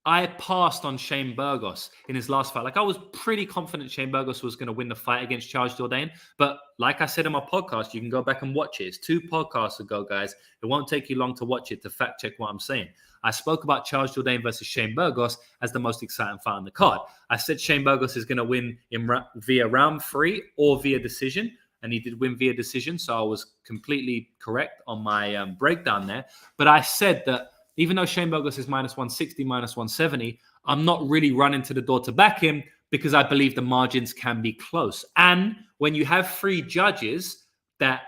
I passed on Shane Burgos in his last fight. I was pretty confident Shane Burgos was going to win the fight against Charles Jourdain. But like I said in my podcast, you can go back and watch it. It's 2 podcasts ago, guys. It won't take you long to watch it to fact check what I'm saying. I spoke about Charles Jourdain versus Shane Burgos as the most exciting fight on the card. I said Shane Burgos is going to win via round 3 or via decision. And he did win via decision. So I was completely correct on my breakdown there. But I said that even though Shane Burgos is -160, -170, I'm not really running to the door to back him because I believe the margins can be close. And when you have 3 judges that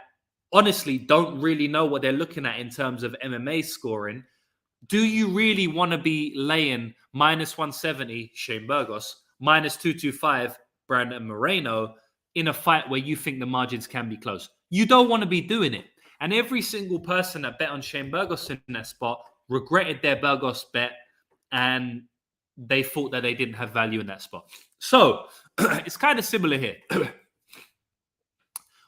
honestly don't really know what they're looking at in terms of MMA scoring, do you really want to be laying -170 Shane Burgos, -225 Brandon Moreno in a fight where you think the margins can be close? You don't want to be doing it. And every single person that bet on Shane Burgos in that spot regretted their Burgos bet, and they thought that they didn't have value in that spot. So it's kind of similar here,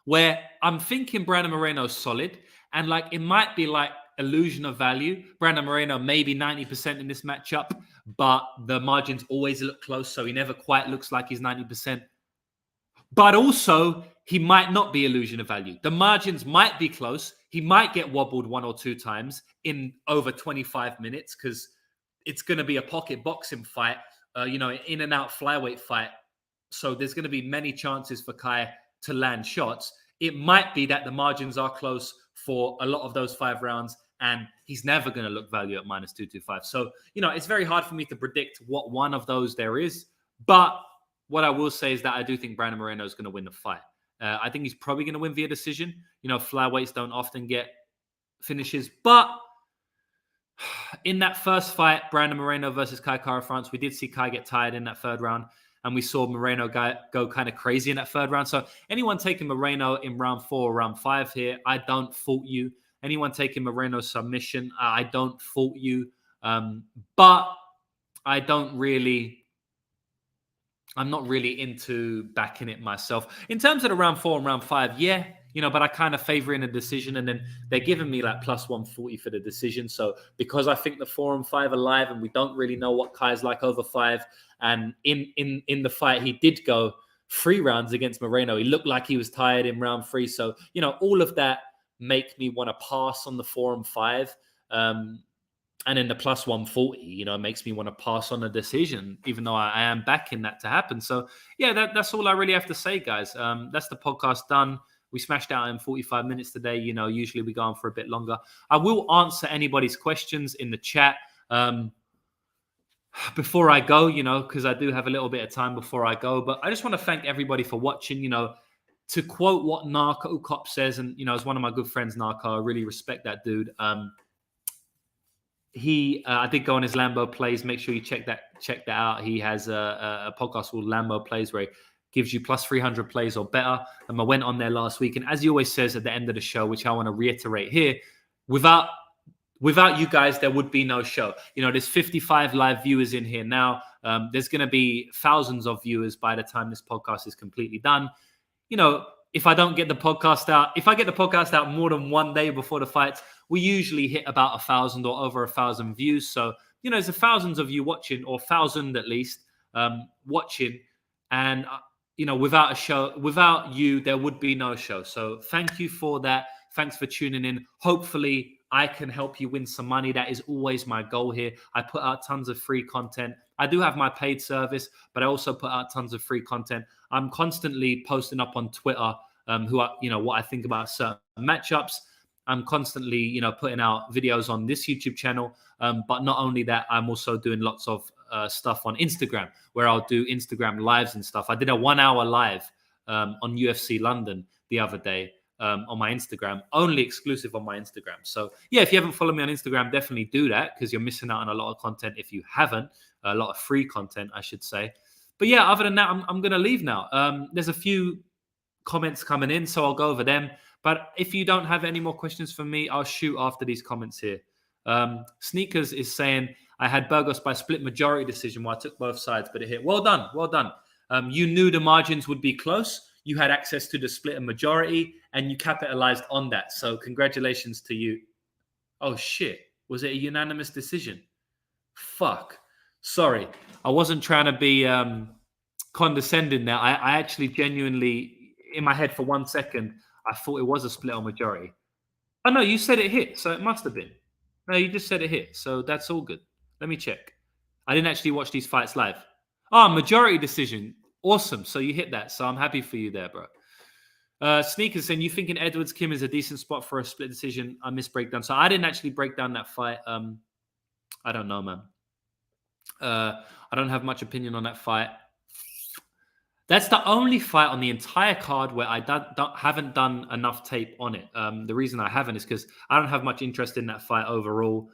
where I'm thinking Brandon Moreno's solid, and it might be illusion of value. Brandon Moreno maybe 90% in this matchup, but the margins always look close, so he never quite looks like he's 90%. But also, he might not be illusion of value. The margins might be close. He might get wobbled 1 or 2 times in over 25 minutes because it's going to be a pocket boxing fight, in and out flyweight fight. So there's going to be many chances for Kai to land shots. It might be that the margins are close for a lot of those 5 rounds, and he's never going to look value at -225. So, it's very hard for me to predict what one of those there is. But what I will say is that I do think Brandon Moreno is going to win the fight. I think he's probably going to win via decision. Flyweights don't often get finishes. But in that first fight, Brandon Moreno versus Kai Kara France, we did see Kai get tired in that 3rd round. And we saw Moreno go kind of crazy in that 3rd round. So anyone taking Moreno in round 4 or round 5 here, I don't fault you. Anyone taking Moreno submission, I don't fault you. But I'm not really into backing it myself. In terms of the round 4 and round 5, yeah, but I kind of favor in a decision, and then they're giving me +140 for the decision. So because I think the 4 and 5 are live, and we don't really know what Kai's like over 5, and in the fight he did go 3 rounds against Moreno. He looked like he was tired in round 3. So all of that make me want to pass on the 4 and 5. And then the +140, makes me want to pass on a decision, even though I am backing that to happen. So, yeah, that's all I really have to say, guys. That's the podcast done. We smashed out in 45 minutes today. Usually we go on for a bit longer. I will answer anybody's questions in the chat before I go, because I do have a little bit of time before I go. But I just want to thank everybody for watching. To quote what Narco Cop says, and, as one of my good friends, Narco, I really respect that dude. I did go on his Lambo Plays. Make sure you check that out. He has a podcast called Lambo Plays where he gives you +300 plays or better. And I went on there last week. And as he always says at the end of the show, which I want to reiterate here, without you guys, there would be no show. There's 55 live viewers in here now. There's going to be thousands of viewers by the time this podcast is completely done. if I don't get the podcast out, if I get the podcast out more than one day before the fights, we usually hit about 1,000 or over 1,000 views. So, there's thousands of you watching, or 1,000 at least, watching. And, without a show, without you, there would be no show. So thank you for that. Thanks for tuning in. Hopefully I can help you win some money. That is always my goal here. I put out tons of free content. I do have my paid service, but I also put out tons of free content. I'm constantly posting up on Twitter what I think about certain matchups. I'm constantly, putting out videos on this YouTube channel. But not only that, I'm also doing lots of stuff on Instagram, where I'll do Instagram lives and stuff. I did a 1 hour live on UFC London the other day on my Instagram, only exclusive on my Instagram. So yeah, if you haven't followed me on Instagram, definitely do that, because you're missing out on a lot of content if you haven't, a lot of free content, I should say. But yeah, other than that, I'm going to leave now. There's a few comments coming in, so I'll go over them. But if you don't have any more questions for me, I'll shoot after these comments here. Sneakers is saying, I had Burgos by split majority decision where I took both sides, but it hit. Well done. Well done. You knew the margins would be close. You had access to the split and majority, and you capitalized on that. So congratulations to you. Oh, shit. Was it a unanimous decision? Fuck. Sorry. I wasn't trying to be condescending there. I actually genuinely, in my head for 1 second, I thought it was a split or majority. Oh, no, you said it hit, so it must have been. No, you just said it hit, so that's all good. Let me check. I didn't actually watch these fights live. Oh, majority decision. Awesome. So you hit that. So I'm happy for you there, bro. Sneakers saying, you thinking Edwards Kim is a decent spot for a split decision? I missed breakdown. So I didn't actually break down that fight. I don't know, man. I don't have much opinion on that fight. That's the only fight on the entire card where I haven't done enough tape on it. The reason I haven't is because I don't have much interest in that fight overall.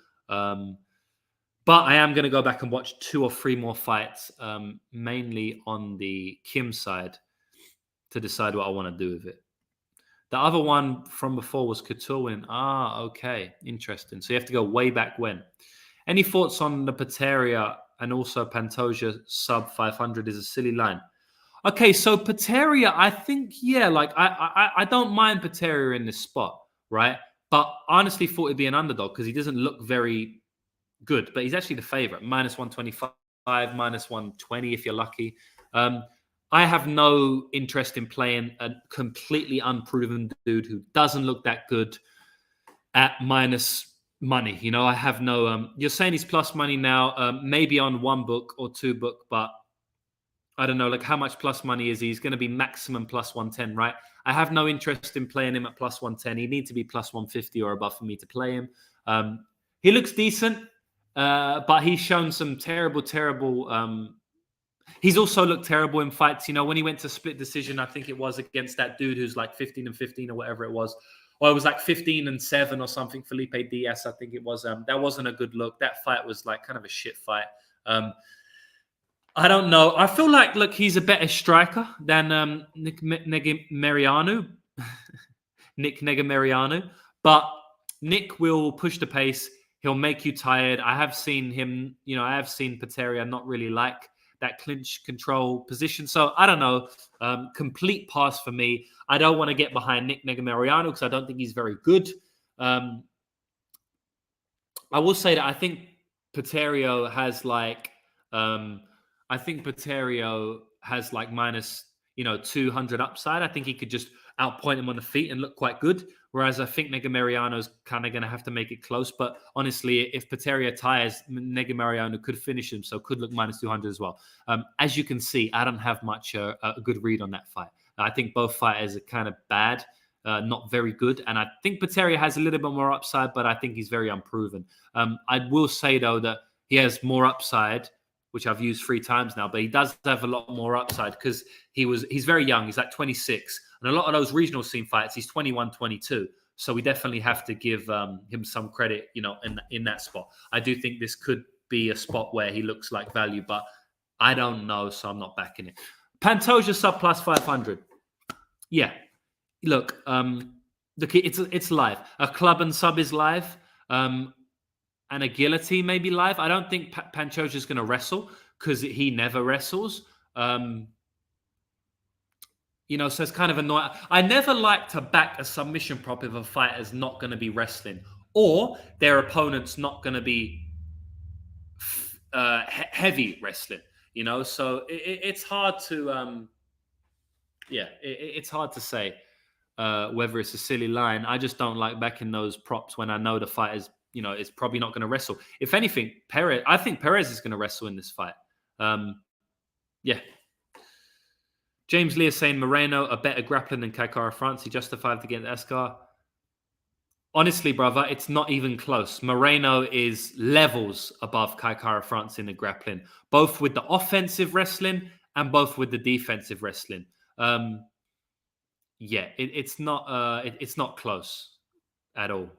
But I am going to go back and watch 2 or 3 more fights, mainly on the Kim side, to decide what I want to do with it. The other one from before was Couture winning. Ah, okay. Interesting. So you have to go way back when. Any thoughts on the Pateria and also Pantoja sub 500 is a silly line? Okay, so Pateria, I think, yeah, like I don't mind Pateria in this spot, right? But I honestly thought it'd be an underdog because he doesn't look very good, but he's actually the favorite. Minus 125, minus 120 if you're lucky. I have no interest in playing a completely unproven dude who doesn't look that good at minus money. I have no... you're saying he's plus money now, maybe on 1 book or 2 book, but I don't know, like how much plus money is he? He's going to be maximum plus 110, right? I have no interest in playing him at plus 110. He needs to be plus 150 or above for me to play him. He looks decent, but he's shown some terrible... he's also looked terrible in fights. When he went to split decision, I think it was against that dude who's like 15-15 or whatever it was. Or it was like 15-7 or something. Felipe Diaz, I think it was. That wasn't a good look. That fight was like kind of a shit fight. I don't know. I feel like, look, he's a better striker than Nick Negumereanu. Nick Negumereanu. But Nick will push the pace. He'll make you tired. I have seen him, I have seen Pateria not really like that clinch control position. So I don't know. Complete pass for me. I don't want to get behind Nick Negumereanu because I don't think he's very good. I will say that I think Paterio has like... minus, 200 upside. I think he could just outpoint him on the feet and look quite good. Whereas I think Negumereanu's kind of going to have to make it close. But honestly, if Pateria tires, Negumereanu could finish him, so could look minus 200 as well. As you can see, I don't have much a good read on that fight. I think both fighters are kind of bad, not very good. And I think Pateria has a little bit more upside, but I think he's very unproven. I will say, though, that he has more upside, which I've used 3 times now, but he does have a lot more upside because he's very young. He's like 26. And a lot of those regional scene fights, he's 21, 22. So we definitely have to give him some credit, in that spot. I do think this could be a spot where he looks like value, but I don't know, so I'm not backing it. Pantoja sub plus 500. Yeah. Look, it's live. A club and sub is live. And a guillotine maybe live. I don't think Pantoja is going to wrestle because he never wrestles. So it's kind of annoying. I never like to back a submission prop if a fighter's not going to be wrestling or their opponent's not going to be heavy wrestling. So it's hard to it's hard to say whether it's a silly line. I just don't like backing those props when I know the fight is probably not going to wrestle. If anything, I think Perez is going to wrestle in this fight. Yeah. James Lee is saying Moreno a better grappler than Kai Kara-France. He justified to get Askar. Honestly, brother, it's not even close. Moreno is levels above Kai Kara-France in the grappling, both with the offensive wrestling and both with the defensive wrestling. It's not close at all.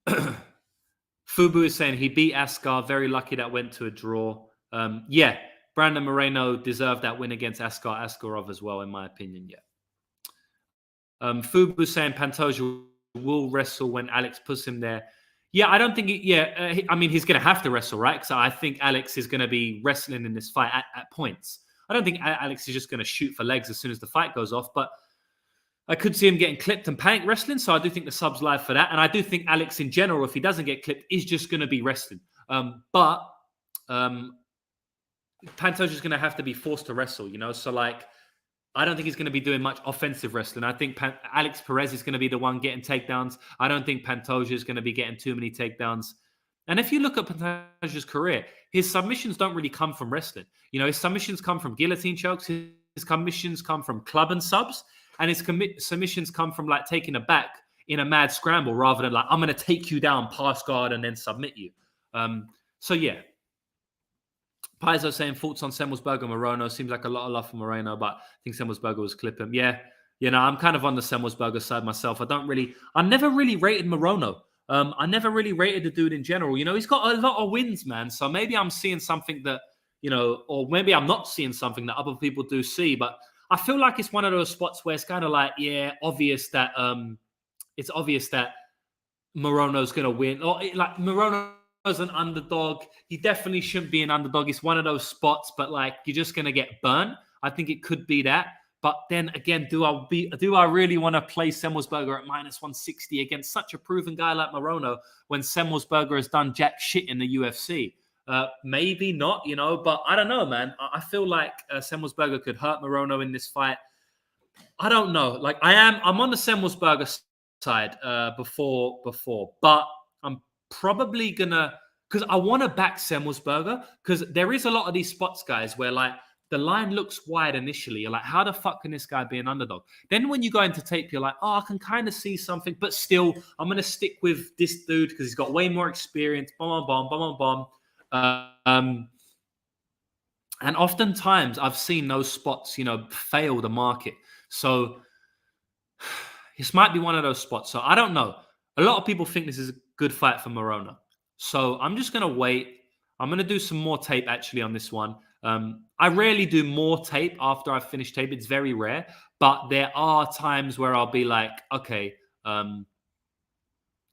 Fubu is saying he beat Askar. Very lucky that went to a draw. Brandon Moreno deserved that win against Askarov as well, in my opinion. Fubu saying Pantoja will wrestle when Alex puts him there. Yeah, I don't think. He's going to have to wrestle, right? Because I think Alex is going to be wrestling in this fight at points. I don't think Alex is just going to shoot for legs as soon as the fight goes off, but I could see him getting clipped and panic wrestling. So I do think the sub's live for that, and I do think Alex in general, if he doesn't get clipped, is just going to be wrestling. Pantoja's going to have to be forced to wrestle, So, I don't think he's going to be doing much offensive wrestling. I think Alex Perez is going to be the one getting takedowns. I don't think Pantoja is going to be getting too many takedowns. And if you look at Pantoja's career, his submissions don't really come from wrestling. His submissions come from guillotine chokes. His submissions come from club and subs. And his submissions come from, taking a back in a mad scramble rather than, I'm going to take you down, pass guard, and then submit you. Paizo saying thoughts on Semmelsberger Moreno. Seems like a lot of love for Moreno, but I think Semmelsberger was clipping. Yeah, I'm kind of on the Semmelsberger side myself. I never really rated Moreno. I never really rated the dude in general. He's got a lot of wins, man. So maybe I'm seeing something that, or maybe I'm not seeing something that other people do see. But I feel like it's one of those spots where it's kind of obvious that it's obvious that Moreno's going to win. Or Moreno as an underdog, he definitely shouldn't be an underdog. It's one of those spots, but you're just going to get burnt. I think it could be that. But then again, do I really want to play Semmelsberger at -160 against such a proven guy like Moreno when Semmelsberger has done jack shit in the UFC? Maybe not, but I don't know, man. I feel like Semmelsberger could hurt Moreno in this fight. I don't know. I'm on the Semmelsberger side before, but I'm probably gonna, because I want to back Semmelsberger, because there is a lot of these spots, guys, where the line looks wide initially. You're like, how the fuck can this guy be an underdog? Then when you go into tape, you're like, I can kind of see something, but still, I'm gonna stick with this dude because he's got way more experience. Bomb. And oftentimes I've seen those spots, fail the market. So this might be one of those spots. So I don't know. A lot of people think this is a good fight for Moreno. So I'm just going to wait. I'm going to do some more tape actually on this one. I rarely do more tape after I've finished tape. It's very rare. But there are times where I'll be like, okay,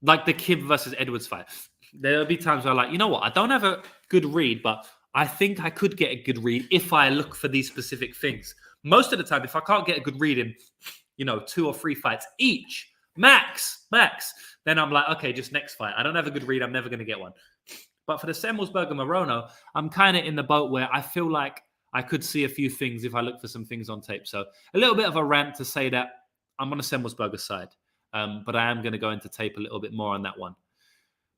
like the Kim versus Edwards fight. There'll be times where I'm like, you know what? I don't have a good read, but I think I could get a good read if I look for these specific things. Most of the time, if I can't get a good read in, 2 or 3 fights each, max, then I'm like, okay, just next fight. I don't have a good read. I'm never going to get one. But for the Semmelsberger Moreno, I'm kind of in the boat where I feel like I could see a few things if I look for some things on tape. So a little bit of a rant to say that I'm on the Semmelsberger side. But I am going to go into tape a little bit more on that one.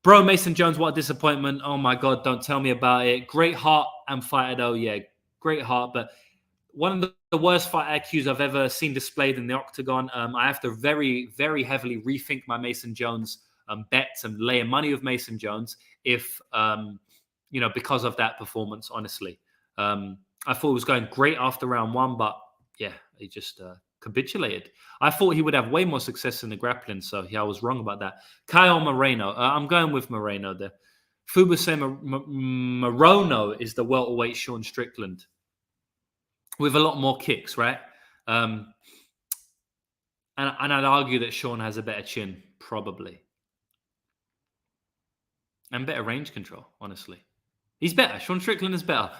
Bro, Mason Jones, what a disappointment. Oh, my God, don't tell me about it. Great heart and fighter, though. Yeah, great heart. But one of the worst fight IQs I've ever seen displayed in the octagon. I have to very, very heavily rethink my Mason Jones bets and laying money with Mason Jones if, because of that performance, honestly. I thought it was going great after round 1, but yeah, he just capitulated. I thought he would have way more success in the grappling, so yeah, I was wrong about that. Kyle Moreno. I'm going with Moreno there. Fubuse Moreno is the welterweight Sean Strickland with a lot more kicks, right? And I'd argue that Sean has a better chin, probably. And better range control, honestly. He's better. Sean Strickland is better.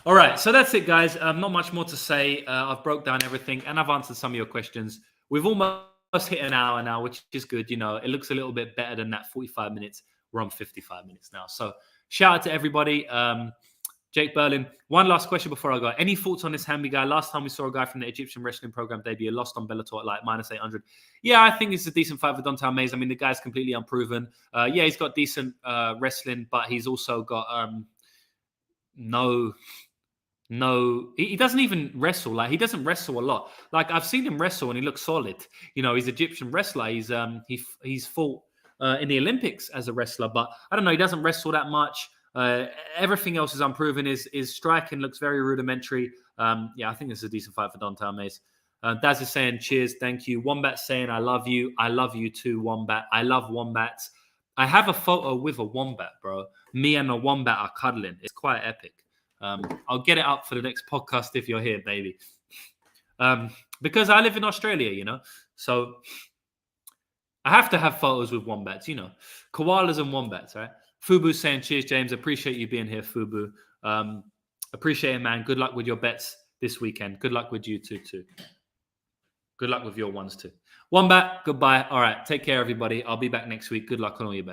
All right, so that's it, guys. Not much more to say. I've broke down everything, and I've answered some of your questions. We've almost hit an hour now, which is good. You know, it looks a little bit better than that 45 minutes. We're on 55 minutes now. So shout out to everybody. Jake Berlin. One last question before I go. Any thoughts on this Hamby guy? Last time we saw a guy from the Egyptian wrestling program debut, lost on Bellator at like -800. Yeah, I think it's a decent fight for Don'Tale Mayes. I mean, the guy's completely unproven. Yeah, he's got decent wrestling, but he's also got he doesn't even wrestle. Like, he doesn't wrestle a lot. Like, I've seen him wrestle and he looks solid. You know, he's an Egyptian wrestler. He's fought in the Olympics as a wrestler, but I don't know. He doesn't wrestle that much. Everything else is unproven. His striking looks very rudimentary. Yeah, I think this is a decent fight for Don'Tale Mayes. Daz is saying, cheers, thank you. Wombat saying, I love you. I love you too, Wombat. I love wombats. I have a photo with a wombat, bro. Me and a wombat are cuddling. It's quite epic. I'll get it up for the next podcast if you're here, baby. Because I live in Australia, you know. So I have to have photos with wombats, you know. Koalas and wombats, right? Fubu saying, cheers, James. Appreciate you being here, Fubu. Appreciate it, man. Good luck with your bets this weekend. Good luck with you too. Good luck with your ones too. Wombat, goodbye. All right, take care, everybody. I'll be back next week. Good luck on all your bets.